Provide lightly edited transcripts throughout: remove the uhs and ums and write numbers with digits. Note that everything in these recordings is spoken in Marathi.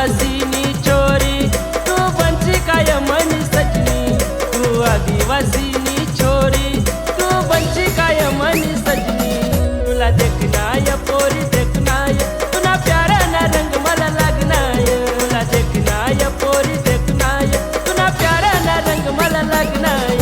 आदिवासीनी छोरी तू बनची काय मनी सजनी, तू आदिवासीनी छोरी तू बनची काय मनी सजनी। तुला देखनाय पोरी देखनाय तुना प्यारा ना रंग मला लागनाय, तुला देखनाय पोरी देखनाय तुना प्यारा ना रंग मला लागनाय।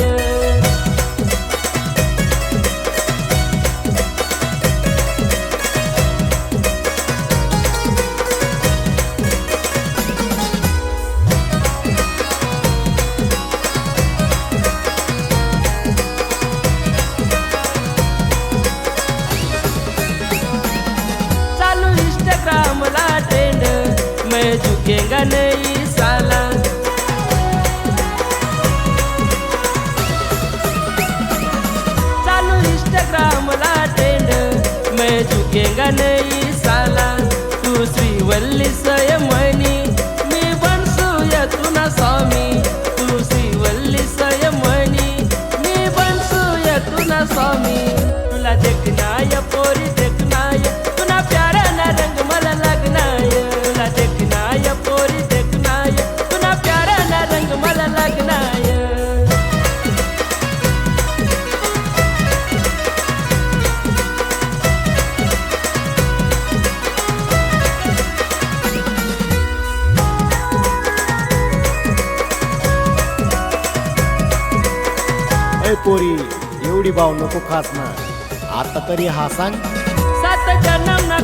इंस्टाग्राम ला ट्रेंड मैं झुकेगा नहीं साला, चालू इंस्टाग्राम ला ट्रेंड मैं झुकेगा नहीं साला। तू श्रीवल्ली संयमनी मी बनसूया तुना स्वामी, तू श्रीवल्ली संयमनी मी बनसूया तुना स्वामी। तुला देखनाय पोरी देखनाय तुना प्यारा ना रंग मला लागनाय, तुला देखनाय पोरी देखनाय तुना प्यारा ना रंग मला लागनाय। ए पोरी एवढी भाव नको खास ना, आता तरी हा सांग। 7 जन्म ना